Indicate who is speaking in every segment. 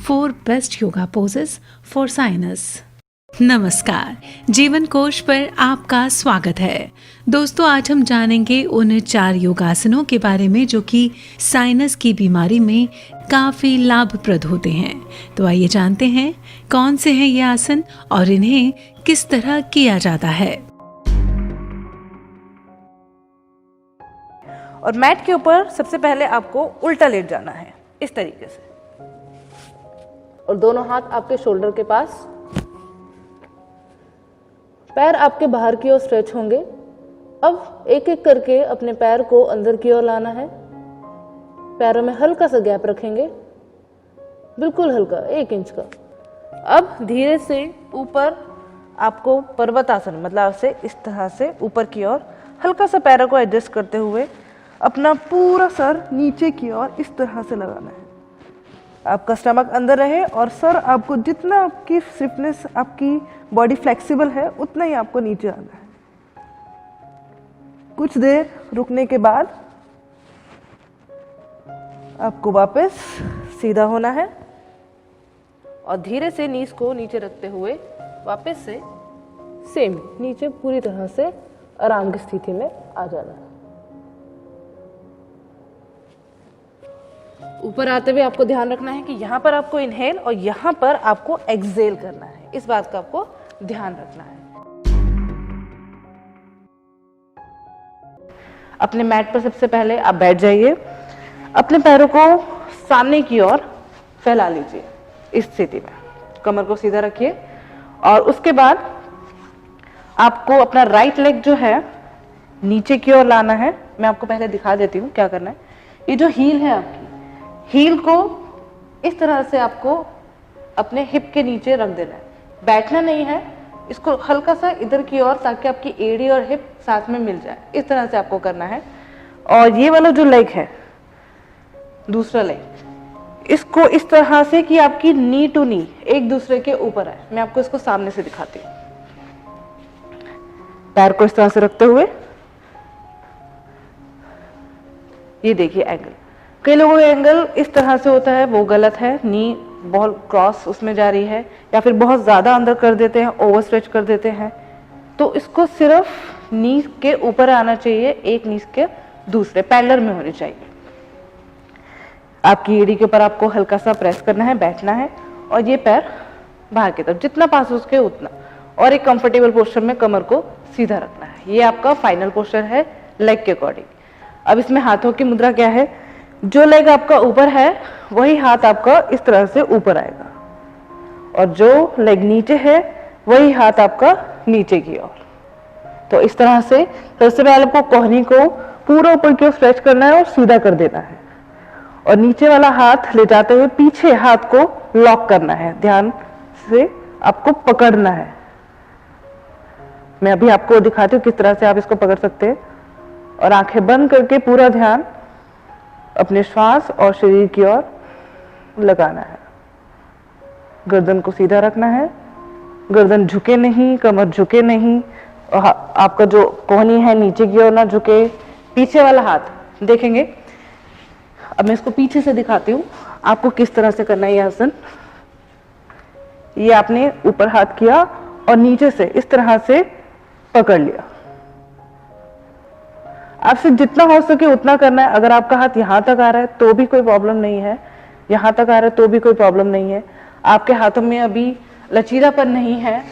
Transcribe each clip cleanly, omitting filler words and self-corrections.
Speaker 1: 4 best yoga poses for sinus. नमस्कार, जीवन कोश पर आपका स्वागत है। दोस्तों, आज हम जानेंगे उन 4 योगासनों के बारे में जो कि साइनस की बीमारी में काफी लाभप्रद होते हैं। तो आइए जानते हैं कौन से हैं ये आसन और इन्हें किस तरह किया जाता है।
Speaker 2: और मैट के ऊपर सबसे पहले आपको उल्टा लेट जाना है, इस तरीके से, और दोनों हाथ आपके शोल्डर के पास। पैर आपके बाहर की ओर स्ट्रेच होंगे। अब एक एक करके अपने पैर को अंदर की ओर लाना है। पैरों में हल्का सा गैप रखेंगे, बिल्कुल हल्का, 1 इंच का। अब धीरे से ऊपर आपको पर्वतासन, मतलब से इस तरह से ऊपर की ओर हल्का सा पैरों को एडजस्ट करते हुए अपना पूरा सर नीचे की ओर इस तरह से लगाना है। आपका स्टमक अंदर रहे और सर आपको, जितना आपकी स्टिफनेस, आपकी बॉडी फ्लेक्सिबल है, उतना ही आपको नीचे आना है। कुछ देर रुकने के बाद आपको वापस सीधा होना है और धीरे से नीज को नीचे रखते हुए वापस से सेम नीचे पूरी तरह से आराम की स्थिति में आ जाना है। ऊपर आते हुए आपको ध्यान रखना है कि यहाँ पर आपको इनहेल और यहाँ पर आपको एक्सहेल करना है। इस बात का आपको ध्यान रखना है। अपने मैट पर सबसे पहले आप बैठ जाइए। अपने पैरों को सामने की ओर फैला लीजिए इस स्थिति में। कमर को सीधा रखिए और उसके बाद आपको अपना राइट लेग जो है नीचे की ओर लाना है। मैं आपको पहले दिखा देती हूँ क्या करना है। ये जो हील है आपकी, हील को इस तरह से आपको अपने हिप के नीचे रख देना है। बैठना नहीं है, इसको हल्का सा इधर की ओर, ताकि आपकी एड़ी और हिप साथ में मिल जाए। इस तरह से आपको करना है। और ये वाला जो लेग है, दूसरा लेग, इसको इस तरह से कि आपकी नी टू नी एक दूसरे के ऊपर है। मैं आपको इसको सामने से दिखाती हूँ। पैर को इस तरह से रखते हुए, ये देखिए एंगल। कई लोगों का एंगल इस तरह से होता है, वो गलत है। नी बहुत क्रॉस उसमें जा रही है या फिर बहुत ज़्यादा अंदर कर देते हैं, ओवर स्ट्रेच कर देते हैं। तो इसको सिर्फ नी के ऊपर आना चाहिए, एक नी के दूसरे पैरेलल में होनी चाहिए। आपकी एड़ी के ऊपर आपको हल्का सा प्रेस करना है, बैठना है और ये पैर बाहर की तरफ, जितना पास हो सके उतना, और एक कंफर्टेबल पोस्चर में कमर को सीधा रखना है। ये आपका फाइनल पोस्चर है लेग के अकॉर्डिंग। अब इसमें हाथों की मुद्रा क्या है? जो लेग आपका ऊपर है वही हाथ आपका इस तरह से ऊपर आएगा, और जो लेग नीचे है वही हाथ आपका नीचे की ओर। तो इस तरह से सबसे पहले आपको कोहनी को पूरा ऊपर की ओर स्ट्रेच करना है और सीधा कर देना है, और नीचे वाला हाथ ले जाते हुए पीछे हाथ को लॉक करना है। ध्यान से आपको पकड़ना है। मैं अभी आपको दिखाती हूँ किस तरह से आप इसको पकड़ सकते हैं। और आंखें बंद करके पूरा ध्यान अपने श्वास और शरीर की ओर लगाना है। गर्दन को सीधा रखना है, गर्दन झुके नहीं, कमर झुके नहीं, और आपका जो कोहनी है नीचे की ओर ना झुके। पीछे वाला हाथ देखेंगे। अब मैं इसको पीछे से दिखाती हूँ आपको किस तरह से करना है ये आसन। ये आपने ऊपर हाथ किया और नीचे से इस तरह से पकड़ लिया। आपसे जितना हो सके उतना करना है। अगर आपका हाथ यहाँ तक आ रहा है तो भी कोई प्रॉब्लम नहीं है, यहाँ तक आ रहा है तो भी कोई प्रॉब्लम नहीं है। आपके हाथों में अभी लचीलापन नहीं है,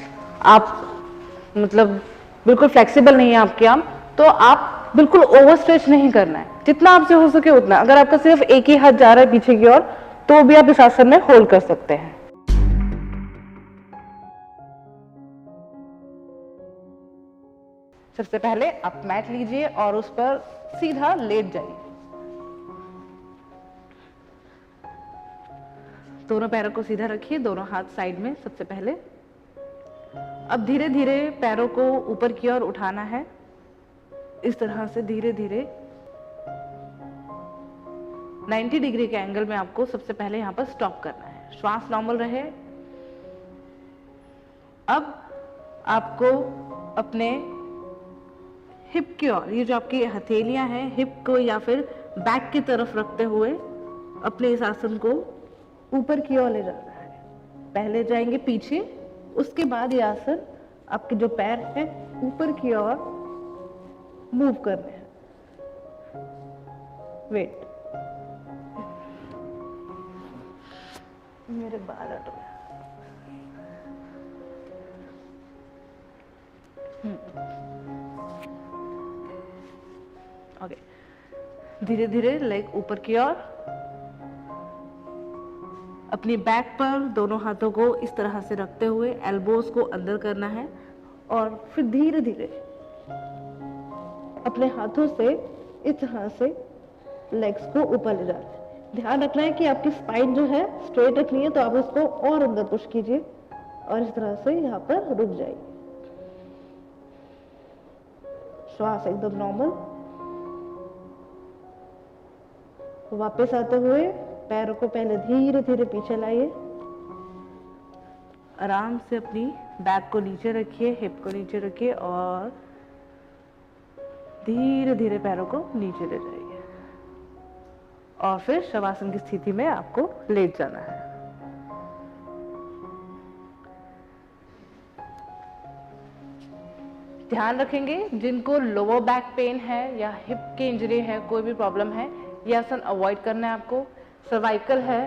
Speaker 2: आप मतलब बिल्कुल फ्लेक्सिबल नहीं है आपके आर्म, तो आप बिल्कुल ओवर स्ट्रेच नहीं करना है। जितना आपसे हो सके उतना। अगर आपका सिर्फ एक ही हाथ जा रहा है पीछे की ओर, तो भी आप इस आसन में होल्ड कर सकते हैं। सबसे पहले आप मैट लीजिए और उस पर सीधा लेट जाइए। दोनों पैरों को सीधा रखिए, दोनों हाथ साइड में सबसे पहले। अब धीरे धीरे पैरों को ऊपर की ओर उठाना है, इस तरह से धीरे धीरे 90 डिग्री के एंगल में आपको सबसे पहले यहाँ पर स्टॉप करना है। श्वास नॉर्मल रहे। अब आपको अपने हिप की ओर, ये जो आपकी हथेलियां हैं, हिप को या फिर बैक की तरफ रखते हुए अपने इस आसन को ऊपर की ओर ले जाना है। पहले जाएंगे पीछे, उसके बाद ये आसन आपके जो पैर हैं ऊपर की ओर मूव करने हैं। वेट, मेरे बाल हट गए। ओके, धीरे धीरे लेग ऊपर की ओर, अपनी बैक पर दोनों हाथों को इस तरह से रखते हुए एल्बोज को अंदर करना है और फिर धीरे धीरे अपने हाथों से इस तरह से लेग्स को ऊपर ले जाना है। ध्यान रखना है कि आपकी स्पाइन जो है स्ट्रेट रखनी है, तो आप उसको और अंदर पुश कीजिए और इस तरह से यहाँ पर रुक जाइए। श्वास एकदम नॉर्मल। वापस आते हुए पैरों को पहले धीरे धीरे पीछे लाइए, आराम से अपनी बैक को नीचे रखिए, हिप को नीचे रखिए और धीरे धीरे पैरों को नीचे ले जाइए और फिर शवासन की स्थिति में आपको लेट जाना है। ध्यान रखेंगे जिनको लोअर बैक पेन है या हिप की इंजरी है, कोई भी प्रॉब्लम है, ये आसन अवॉइड करना है आपको। सर्वाइकल है,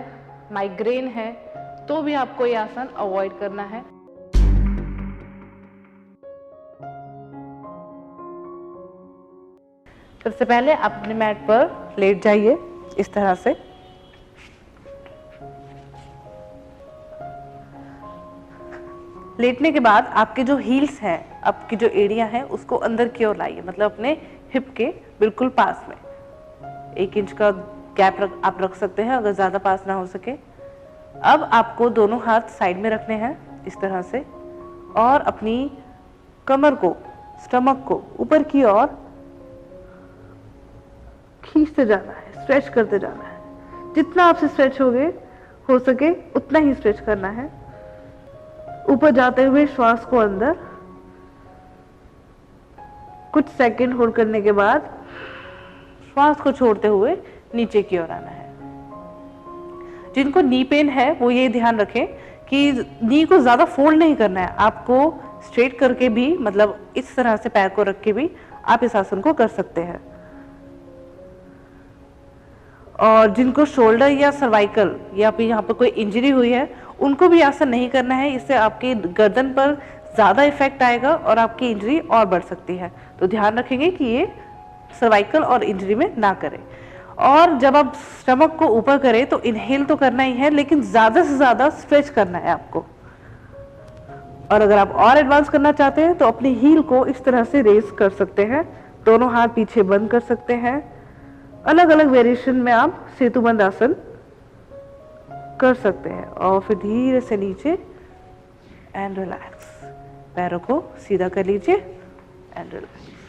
Speaker 2: माइग्रेन है, तो भी आपको ये आसन अवॉइड करना है। सबसे पहले आप अपने मैट पर लेट जाइए इस तरह से। लेटने के बाद आपके जो हील्स हैं, आपकी जो एड़ियां हैं, उसको अंदर की ओर लाइए, मतलब अपने हिप के बिल्कुल पास में। 1 इंच का गैप आप रख सकते हैं अगर ज़्यादा पास ना हो सके। अब आपको दोनों हाथ साइड में रखने हैं इस तरह से और अपनी कमर को, स्टमक को ऊपर की ओर खींचते जाना है, स्ट्रेच करते जाना है। जितना आपसे स्ट्रेच हो सके उतना ही स्ट्रेच करना है। ऊपर जाते हुए श्वास को अंदर कुछ सेकंड होल्ड करने के बाद श्वास को छोड़ते हुए नीचे की ओर आना है। जिनको नी पेन है वो ये ध्यान रखें कि नी को ज्यादा फोल्ड नहीं करना है, आपको स्ट्रेट करके भी, मतलब इस तरह से पैर को रख के भी आप इस आसन को कर सकते हैं। और जिनको शोल्डर या सर्वाइकल या फिर यहाँ पर कोई इंजरी हुई है, उनको भी आसन नहीं करना है, इससे आपके गर्दन पर ज्यादा इफेक्ट आएगा और आपकी इंजरी और बढ़ सकती है। तो ध्यान रखेंगे कि ये सर्वाइकल और इंजरी में ना करें। और जब आप स्टमक को ऊपर करें तो इनहेल तो करना ही है, लेकिन ज्यादा से ज्यादा स्ट्रेच करना है आपको। और अगर आप और एडवांस करना चाहते हैं तो अपनी हील को इस तरह से रेस कर सकते हैं, दोनों हाथ पीछे बंद कर सकते हैं। अलग अलग वेरिएशन में आप सेतुबंद आसन कर सकते हैं और फिर धीरे से नीचे एंड रिलैक्स। पैरों को सीधा कर लीजिए एंड रिलैक्स।